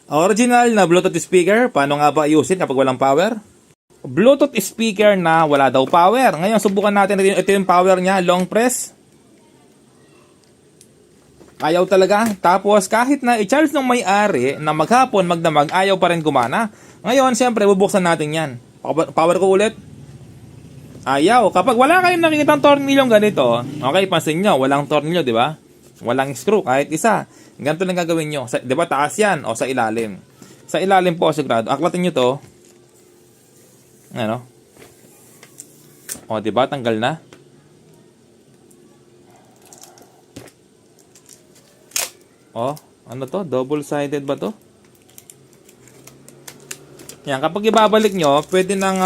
Original na Bluetooth speaker, paano nga ba ayusin kapag walang power? Bluetooth speaker na wala daw power. Ngayon, subukan natin. Ito yung power niya, long press. Ayaw talaga. Tapos, kahit na i-charge ng may-ari na maghapon, magdamag, ayaw pa rin gumana. Ngayon, siyempre, bubuksan natin yan. Power ko ulit. Ayaw. Kapag wala kayong nakikitang tornilyong ganito, okay, pansin nyo, walang tornilyo, di ba? Walang screw, kahit isa. Ganito lang gagawin nyo. Di ba, taas yan o sa ilalim? Sa ilalim po, sigurado. Aklatin nyo to. Ano? O, di ba? Tanggal na. O, ano to? Double-sided ba to? Yan, kapag ibabalik nyo, pwede nang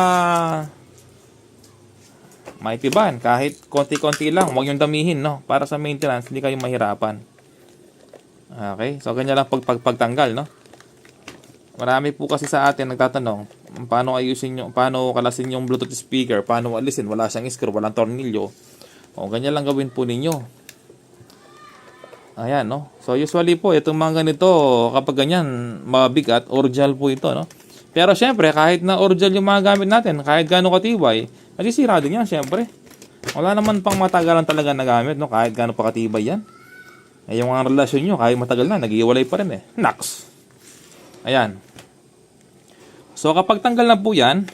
maipiban. Kahit konti-konti lang. Huwag yung damihin, no? Para sa maintenance, hindi kayo mahirapan. Okay? So, ganyan lang pagtanggal, no? Marami po kasi sa atin nagtatanong, paano ayusin yung, paano kalasin yung Bluetooth speaker, paano alisin, wala siyang screw, walang tornilyo. O, ganyan lang gawin po ninyo. Ayan, no? So, usually po, itong mga ganito, kapag ganyan, mabigat, original po ito, no? Pero, syempre, kahit na original yung mga gamit natin, kahit gano'ng katibay, nasisira din yan, syempre. Wala naman pang matagalan talaga na gamit, no? Kahit gano'ng pa katibay yan. Eh, yung mga relasyon nyo, kahit matagal na, nag-iwalay pa rin eh. Naks! Ayan. So, kapag tanggal na po yan,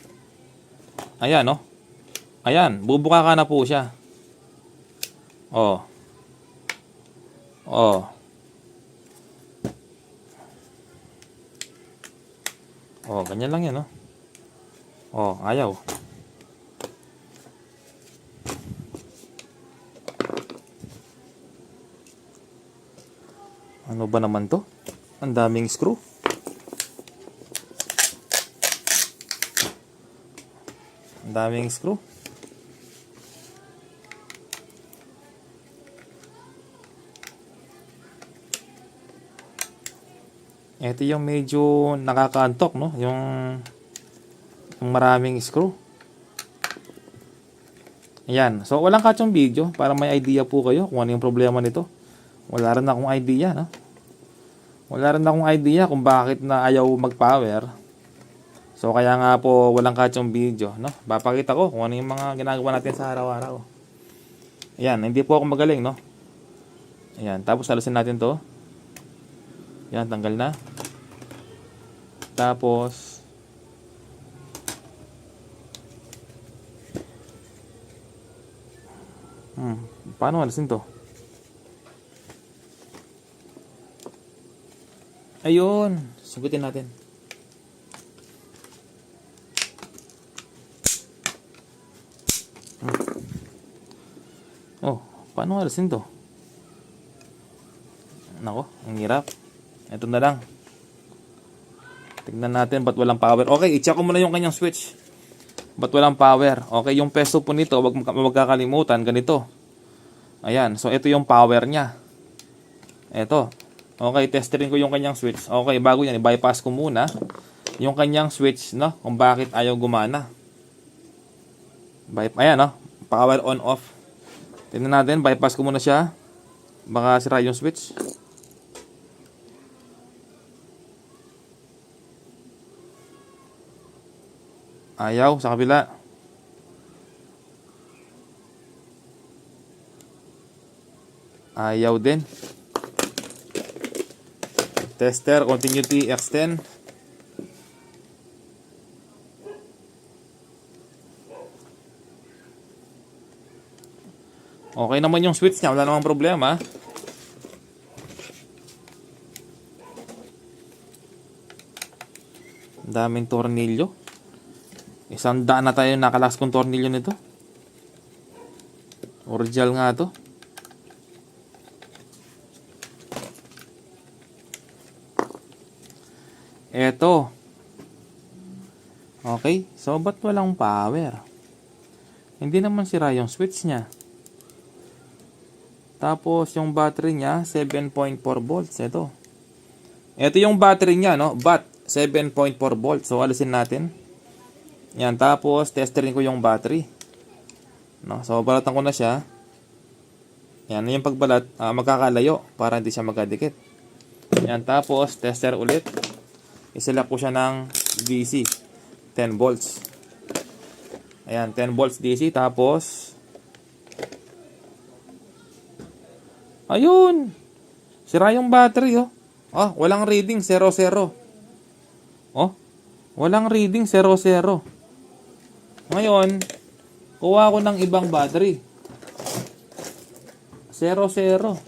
ayan, no? Ayan, bubuka ka na po siya. Oh. Oh. Oh, ganyan lang yan, no? Oh, ayaw. Ano ba naman to? Ang daming screw. Ang daming screw. Ito yung medyo nakakaantok, no? Yung maraming screw. Ayan. So, walang kachong video para may idea po kayo kung ano yung problema nito. Wala rin akong idea, no? Wala rin akong idea kung bakit na ayaw mag-power. So, kaya nga po walang kachong video, no? Papakita ko kung ano yung mga ginagawa natin sa araw-araw. Ayan, hindi po ako magaling, no? Ayan, tapos alisin natin to. Ayan, tanggal na. Tapos, paano alisin to? Ayun, sugutin natin. Oh, paano alisin to? Nako, ang hirap. Ito na lang. Tignan natin ba't walang power. Okay, i-check ko muna yung kanyang switch. Ba't walang power? Okay, yung peso po nito, wag magkakalimutan, ganito. Ayan, so ito yung power niya. Ito. Okay, testerin ko yung kanyang switch. Okay, bago yan, i-bypass ko muna yung kanyang switch, no? Kung bakit ayaw gumana. Ayan, no? Power on off. Tingnan natin, bypass ko muna siya. Baka sira yung switch. Ayaw, sa kabila. Ayaw din. Tester, continuity, extend. Okay naman yung switch niya, wala namang problema. Ang daming tornilyo. 100 na tayo nakalas kong tornilyo nito. Original nga to. Eto. Okay, so ba't walang power? Hindi naman sira yung switch niya. Tapos yung battery niya 7.4 volts. Ito yung battery niya, no? Bat 7.4 volts. So alisin natin. Yan, tapos testerin ko yung battery. No? So balatan ko na siya. Yan, yung pagbalat magkakalayo para hindi siya magkadikit. Yan, tapos tester ulit. iselect ko siya ng DC. 10 volts. Ayan, 10 volts DC. Tapos, ayun. Sira yung battery, oh. Oh, walang reading, 0, 0. Oh, walang reading, 0, 0. Ngayon, kuha ko ng ibang battery. 0, 0.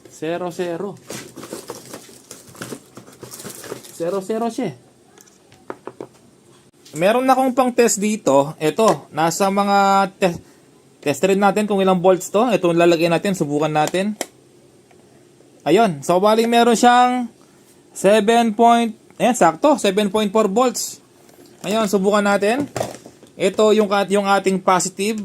0, 0. 0, 0 siya. Meron na akong pang test dito. Ito, nasa mga test rin natin kung ilang volts to. Ito lalagay natin, subukan natin. Ayun, so bali meron siyang 7 point, sakto, 7.4 volts. Ngayon, subukan natin. Ito yung ating positive.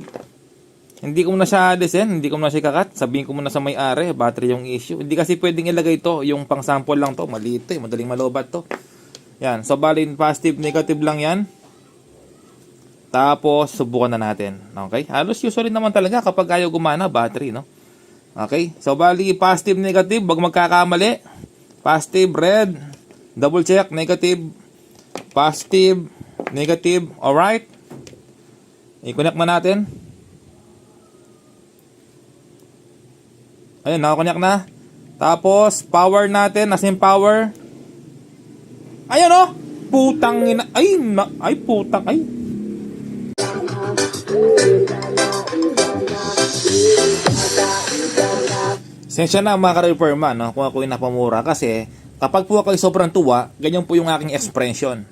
Hindi ko muna siya alisin, hindi ko muna siya kakat. Sabihin ko muna sa may-ari, battery yung issue. Hindi kasi pwedeng ilagay to, yung pang sample lang to. Maliit to, madaling malobat to. Yan, so bali positive, negative lang yan. Tapos, subukan na natin. Okay? Halos usually naman talaga kapag ayaw gumana, battery, no? Okay? So, bali, positive, negative. Wag magkakamali. Positive, red. Double check, negative. Positive, negative. Alright? I-connect na natin. Ayun, nakakonect na. Tapos, power natin. Nasa yung power. Ayun, oh! Putang ina. Ay, putang. Ay. Sensya na mga ka-repairman, no? Kung ako yung napamura kasi kapag po ako sobrang tuwa, ganyan po yung aking expression.